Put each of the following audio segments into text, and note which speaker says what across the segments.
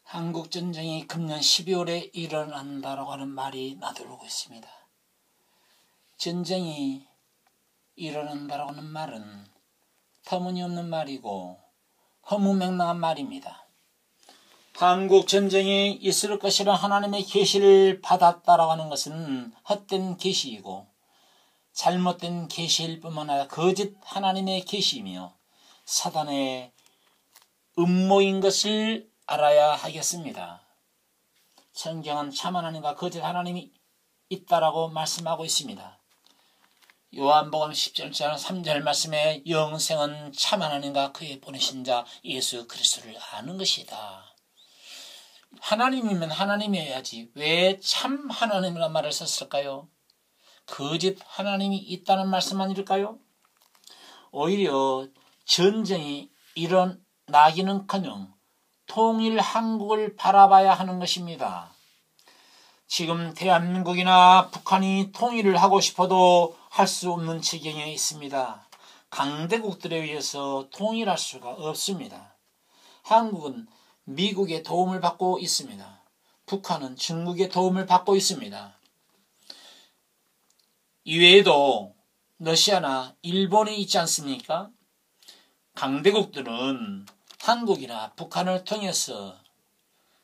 Speaker 1: 한국전쟁이 금년 12월에 일어난다라고 하는 말이 나돌고 있습니다. 전쟁이 일어난다라고 하는 말은 터무니없는 말이고 허무맹랑한 말입니다. 한국전쟁이 있을 것이라 하나님의 계시를 받았다라고 하는 것은 헛된 계시이고 잘못된 계시일 뿐만 아니라 거짓 하나님의 계시이며 사단의 음모인 것을 알아야 하겠습니다. 성경은 참 하나님과 거짓 하나님이 있다라고 말씀하고 있습니다. 요한복음 10절 3절 말씀에 영생은 참 하나님과 그의 보내신 자 예수 그리스도를 아는 것이다. 하나님이면 하나님이어야지 왜 참 하나님이라는 말을 썼을까요? 거짓 하나님이 있다는 말씀 아닐까요? 오히려 전쟁이 일어나기는커녕 통일 한국을 바라봐야 하는 것입니다. 지금 대한민국이나 북한이 통일을 하고 싶어도 할 수 없는 지경에 있습니다. 강대국들에 의해서 통일할 수가 없습니다. 한국은 미국의 도움을 받고 있습니다. 북한은 중국의 도움을 받고 있습니다. 이외에도 러시아나 일본이 있지 않습니까? 강대국들은 한국이나 북한을 통해서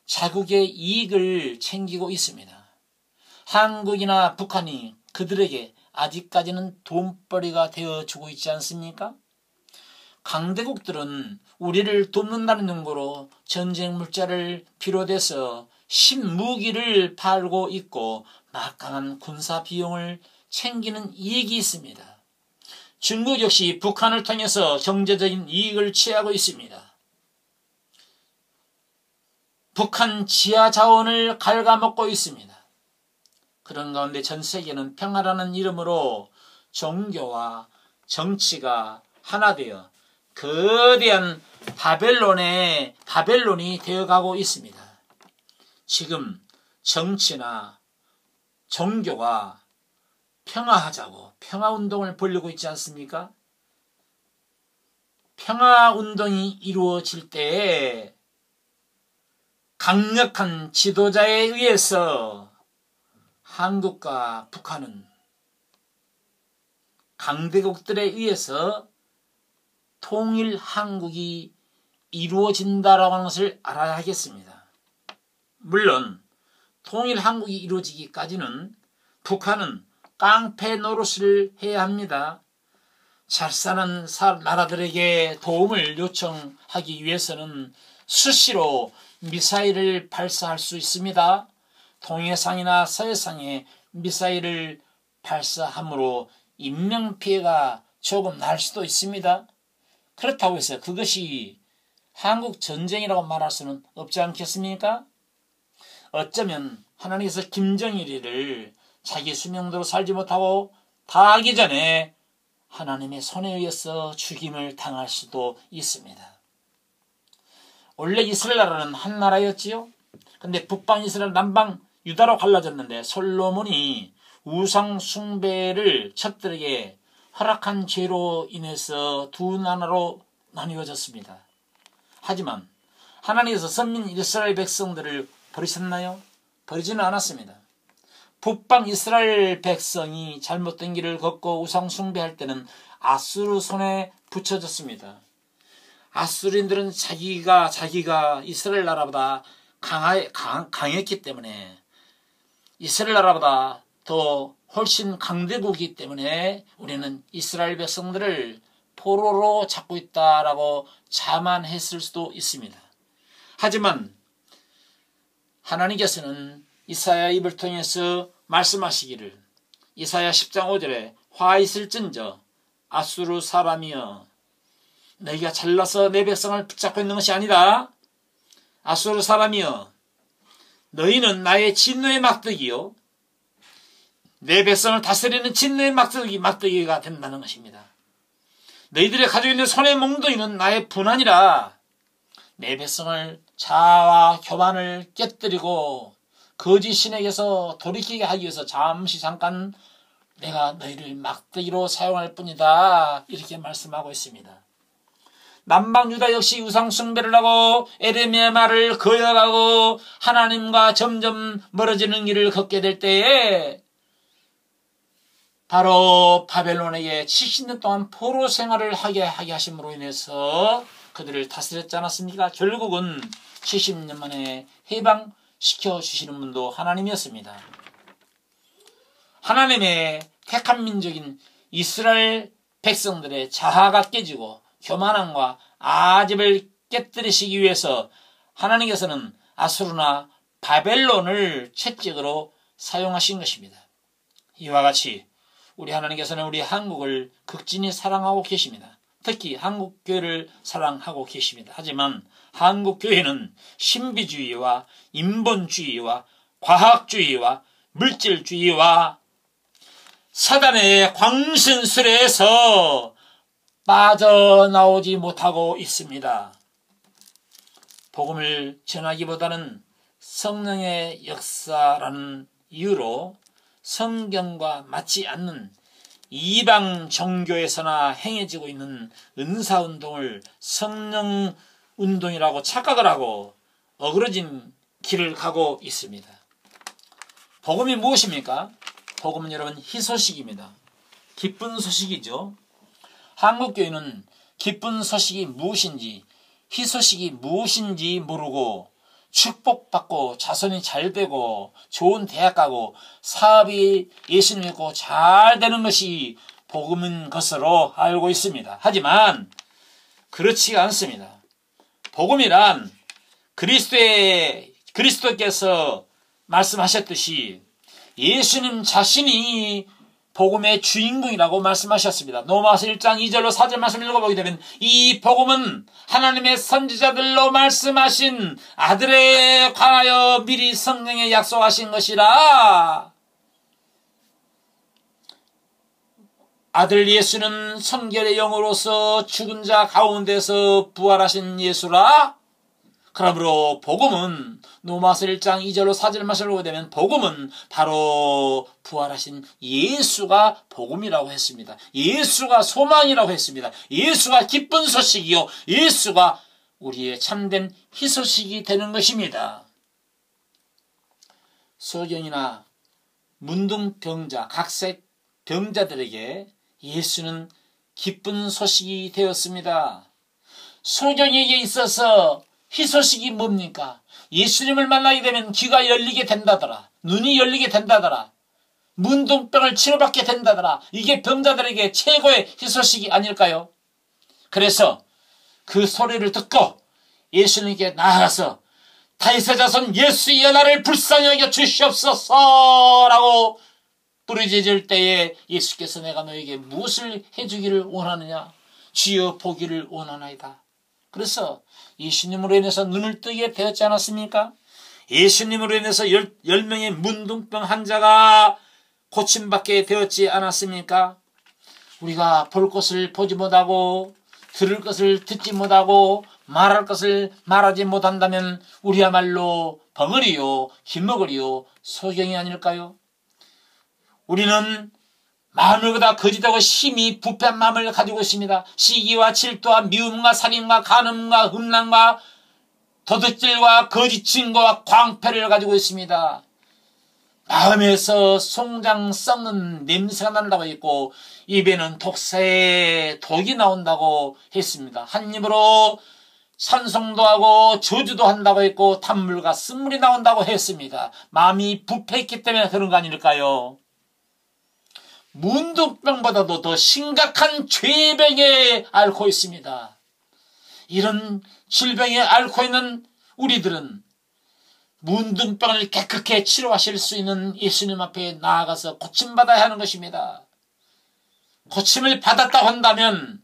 Speaker 1: 자국의 이익을 챙기고 있습니다. 한국이나 북한이 그들에게 아직까지는 돈벌이가 되어주고 있지 않습니까? 강대국들은 우리를 돕는다는 용도로 전쟁 물자를 비롯해서 신무기를 팔고 있고 막강한 군사 비용을 챙기는 이익이 있습니다. 중국 역시 북한을 통해서 경제적인 이익을 취하고 있습니다. 북한 지하 자원을 갉아먹고 있습니다. 그런 가운데 전 세계는 평화라는 이름으로 종교와 정치가 하나 되어 거대한 바벨론이 되어가고 있습니다. 지금 정치나 종교가 평화하자고 평화운동을 벌이고 있지 않습니까? 평화운동이 이루어질 때에 강력한 지도자에 의해서 한국과 북한은 강대국들에 의해서 통일 한국이 이루어진다라고 하는 것을 알아야 하겠습니다. 물론 통일 한국이 이루어지기까지는 북한은 깡패 노릇을 해야 합니다. 잘 사는 나라들에게 도움을 요청하기 위해서는 수시로 미사일을 발사할 수 있습니다. 동해상이나 서해상에 미사일을 발사함으로 인명피해가 조금 날 수도 있습니다. 그렇다고 해서 그것이 한국 전쟁이라고 말할 수는 없지 않겠습니까? 어쩌면 하나님께서 김정일이를 자기 수명대로 살지 못하고 다 하기 전에 하나님의 손에 의해서 죽임을 당할 수도 있습니다. 원래 이스라엘 나라는 한 나라였지요. 근데 북방 이스라엘, 남방 유다로 갈라졌는데 솔로몬이 우상 숭배를 척들에게 허락한 죄로 인해서 두 나라로 나뉘어졌습니다. 하지만 하나님께서 선민 이스라엘 백성들을 버리셨나요? 버리지는 않았습니다. 북방 이스라엘 백성이 잘못된 길을 걷고 우상 숭배할 때는 아수르 손에 붙여졌습니다. 아수르인들은 자기가 이스라엘 나라보다 강했기 때문에 이스라엘 나라보다 더 훨씬 강대국이기 때문에 우리는 이스라엘 백성들을 포로로 잡고 있다라고 자만했을 수도 있습니다. 하지만 하나님께서는 이사야 입을 통해서 말씀하시기를 이사야 10장 5절에 화 있을진저 아수르 사람이여 너희가 잘나서 내 백성을 붙잡고 있는 것이 아니다. 아수르 사람이여 너희는 나의 진노의 막대기요 내 백성을 다스리는 진노의 막대기가 된다는 것입니다. 너희들이 가지고 있는 손의 몽둥이는 나의 분한이라 내 백성을 자아와 교만을 깨뜨리고 거짓 신에게서 돌이키게 하기 위해서 잠깐 내가 너희를 막대기로 사용할 뿐이다 이렇게 말씀하고 있습니다. 남방유다 역시 우상숭배를 하고 에레미야 말을 거역하고 하나님과 점점 멀어지는 길을 걷게 될 때에 바로 바벨론에게 70년 동안 포로 생활을 하게 하심으로 인해서 그들을 다스렸지 않았습니까? 결국은 70년 만에 해방시켜 주시는 분도 하나님이었습니다. 하나님의 택한 민족인 이스라엘 백성들의 자아가 깨지고 교만함과 아집을 깨뜨리시기 위해서 하나님께서는 아수르나 바벨론을 채찍으로 사용하신 것입니다. 이와 같이 우리 하나님께서는 우리 한국을 극진히 사랑하고 계십니다. 특히 한국교회를 사랑하고 계십니다. 하지만 한국교회는 신비주의와 인본주의와 과학주의와 물질주의와 사단의 광신술에서 빠져나오지 못하고 있습니다. 복음을 전하기보다는 성령의 역사라는 이유로 성경과 맞지 않는 이방 종교에서나 행해지고 있는 은사운동을 성령운동이라고 착각을 하고 어그러진 길을 가고 있습니다. 복음이 무엇입니까? 복음은 여러분 희소식입니다. 기쁜 소식이죠. 한국교회는 기쁜 소식이 무엇인지 희소식이 무엇인지 모르고 축복받고 자손이 잘 되고 좋은 대학 가고 사업이 예수님 믿고 잘 되는 것이 복음인 것으로 알고 있습니다. 하지만 그렇지가 않습니다. 복음이란 그리스도께서 말씀하셨듯이 예수님 자신이 복음의 주인공이라고 말씀하셨습니다. 로마서 1장 2절로 4절 말씀을 읽어보게 되면 이 복음은 하나님의 선지자들로 말씀하신 아들에 관하여 미리 성령에 약속하신 것이라. 아들 예수는 성결의 영으로서 죽은 자 가운데서 부활하신 예수라. 그러므로 복음은 로마서 1장 2절로 4절 말씀을 보게 되면 복음은 바로 부활하신 예수가 복음이라고 했습니다. 예수가 소망이라고 했습니다. 예수가 기쁜 소식이요 예수가 우리의 참된 희소식이 되는 것입니다. 소경이나 문둥병자, 각색 병자들에게 예수는 기쁜 소식이 되었습니다. 소경에게 있어서 희소식이 뭡니까? 예수님을 만나게 되면 귀가 열리게 된다더라. 눈이 열리게 된다더라. 문둥병을 치료받게 된다더라. 이게 병자들에게 최고의 희소식이 아닐까요? 그래서 그 소리를 듣고 예수님께 나아가서 다윗의 자손 예수여 나를 불쌍히 여겨 주시옵소서 라고 부르짖을 때에 예수께서 내가 너에게 무엇을 해주기를 원하느냐? 주여 보기를 원하나이다. 그래서 예수님으로 인해서 눈을 뜨게 되었지 않았습니까? 예수님으로 인해서 10명의 문둥병 환자가 고침받게 되었지 않았습니까? 우리가 볼 것을 보지 못하고 들을 것을 듣지 못하고 말할 것을 말하지 못한다면 우리야말로 벙어리요 김먹으리요 소경이 아닐까요? 우리는 마음을보다 거짓하고 심히 부패한 마음을 가지고 있습니다. 시기와 질투와 미움과 살인과 간음과 음란과 도둑질과 거짓 증거와 광패를 가지고 있습니다. 마음에서 송장 썩는 냄새가 난다고 했고 입에는 독사의 독이 나온다고 했습니다. 한 입으로 찬송도 하고 저주도 한다고 했고 단물과 쓴물이 나온다고 했습니다. 마음이 부패했기 때문에 그런 거 아닐까요? 문둥병보다도 더 심각한 죄병에 앓고 있습니다. 이런 질병에 앓고 있는 우리들은 문둥병을 깨끗하게 치료하실 수 있는 예수님 앞에 나아가서 고침받아야 하는 것입니다. 고침을 받았다고 한다면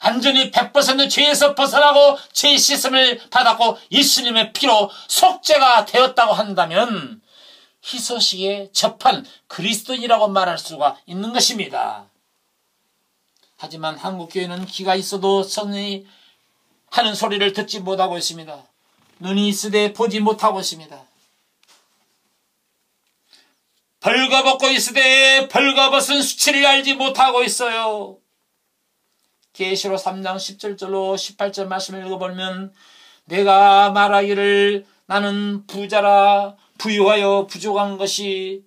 Speaker 1: 완전히 100% 죄에서 벗어나고 죄 씻음을 받았고 예수님의 피로 속죄가 되었다고 한다면 희소식에 접한 그리스도인이라고 말할 수가 있는 것입니다. 하지만 한국교회는 귀가 있어도 성령이 하는 소리를 듣지 못하고 있습니다. 눈이 있으되 보지 못하고 있습니다. 벌거벗고 있으되 벌거벗은 수치를 알지 못하고 있어요. 계시록 3장 17절로 18절 말씀을 읽어보면 내가 말하기를 나는 부자라 부유하여 부족한 것이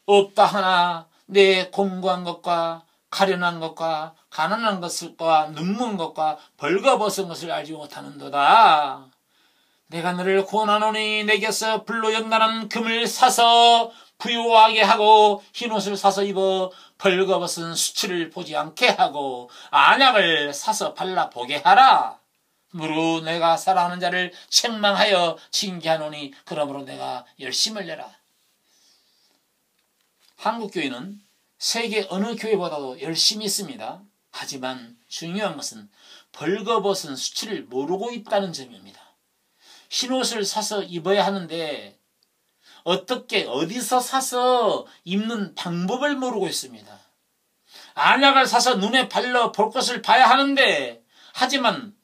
Speaker 1: 없다 하나 내 공고한 것과 가련한 것과 가난한 것과 눈먼 것과 벌거벗은 것을 알지 못하는도다. 내가 너를 구원하노니 내게서 불로 연단한 금을 사서 부유하게 하고 흰옷을 사서 입어 벌거벗은 수치를 보지 않게 하고 안약을 사서 발라보게 하라. 무릇 내가 사랑하는 자를 책망하여 징계하노니 그러므로 내가 열심을 내라. 한국교회는 세계 어느 교회보다도 열심히 있습니다. 하지만 중요한 것은 벌거벗은 수치를 모르고 있다는 점입니다. 흰옷을 사서 입어야 하는데 어떻게 어디서 사서 입는 방법을 모르고 있습니다. 안약을 사서 눈에 발라 볼 것을 봐야 하는데 하지만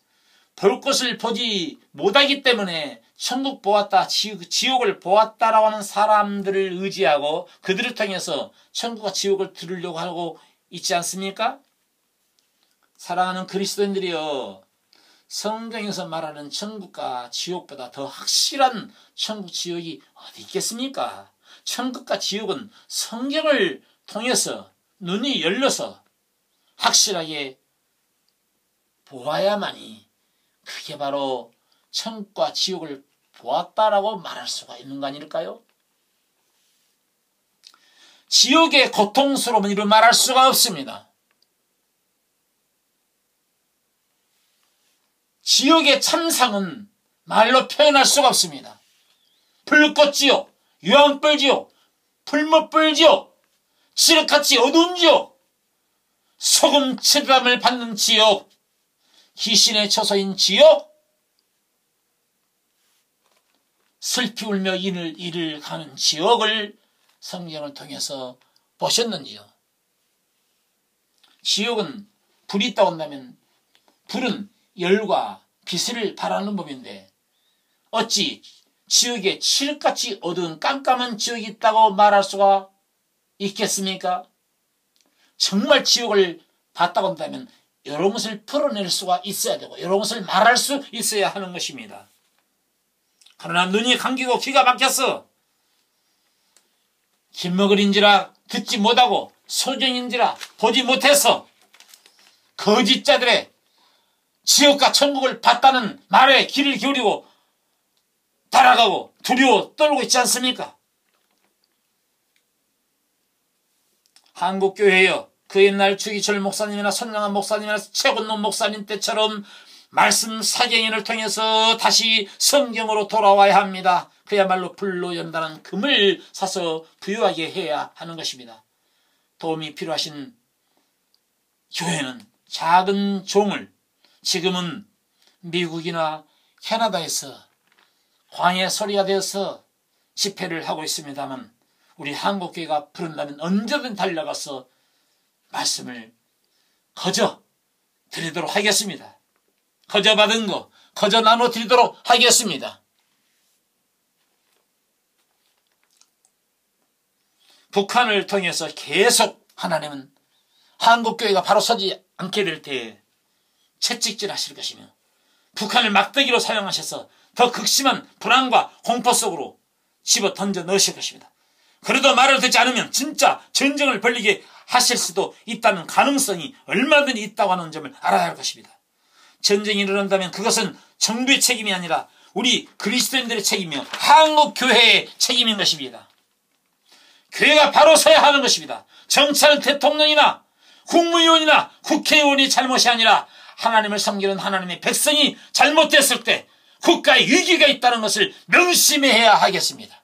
Speaker 1: 볼 것을 보지 못하기 때문에 천국 보았다, 지옥을 보았다라고 하는 사람들을 의지하고 그들을 통해서 천국과 지옥을 들으려고 하고 있지 않습니까? 사랑하는 그리스도인들이여, 성경에서 말하는 천국과 지옥보다 더 확실한 천국 지옥이 어디 있겠습니까? 천국과 지옥은 성경을 통해서 눈이 열려서 확실하게 보아야만이 그게 바로 천국과 지옥을 보았다라고 말할 수가 있는 거 아닐까요? 지옥의 고통스러움은 이루 말할 수가 없습니다. 지옥의 참상은 말로 표현할 수가 없습니다. 불꽃지옥, 유황불지옥, 풀무불지옥, 칠흑같이 어두운 지옥, 소금 치담을 받는 지옥, 귀신의 처소인 지옥, 슬피 울며 이를 가는 지옥을 성경을 통해서 보셨는지요? 지옥은 불이 있다고 한다면 불은 열과 빛을 발하는 법인데 어찌 지옥에 칠흑같이 어두운 깜깜한 지옥이 있다고 말할 수가 있겠습니까? 정말 지옥을 봤다고 한다면 여러 것을 풀어낼 수가 있어야 되고 여러 것을 말할 수 있어야 하는 것입니다. 그러나 눈이 감기고 귀가 막혔어. 김먹을인지라 듣지 못하고 소경인지라 보지 못해서 거짓자들의 지옥과 천국을 봤다는 말에 귀를 기울이고 따라가고 두려워 떨고 있지 않습니까? 한국교회여, 그 옛날 주기철 목사님이나 선영한 목사님이나 최건노 목사님 때처럼 말씀 사경인을 통해서 다시 성경으로 돌아와야 합니다. 그야말로 불로 연단한 금을 사서 부유하게 해야 하는 것입니다. 도움이 필요하신 교회는 작은 종을 지금은 미국이나 캐나다에서 광야 소리가 되어서 집회를 하고 있습니다만 우리 한국교회가 부른다면 언제든 달려가서 말씀을 거저 드리도록 하겠습니다. 거저 받은 거 거저 나눠 드리도록 하겠습니다. 북한을 통해서 계속 하나님은 한국교회가 바로 서지 않게 될 때에 채찍질 하실 것이며 북한을 막대기로 사용하셔서 더 극심한 불안과 공포 속으로 집어 던져 넣으실 것입니다. 그래도 말을 듣지 않으면 진짜 전쟁을 벌이게 하실 수도 있다는 가능성이 얼마든지 있다고 하는 점을 알아야 할 것입니다. 전쟁이 일어난다면 그것은 정부의 책임이 아니라 우리 그리스도인들의 책임이며 한국교회의 책임인 것입니다. 교회가 바로 서야 하는 것입니다. 정치하는 대통령이나 국무위원이나 국회의원이 잘못이 아니라 하나님을 섬기는 하나님의 백성이 잘못됐을 때 국가에 위기가 있다는 것을 명심해야 하겠습니다.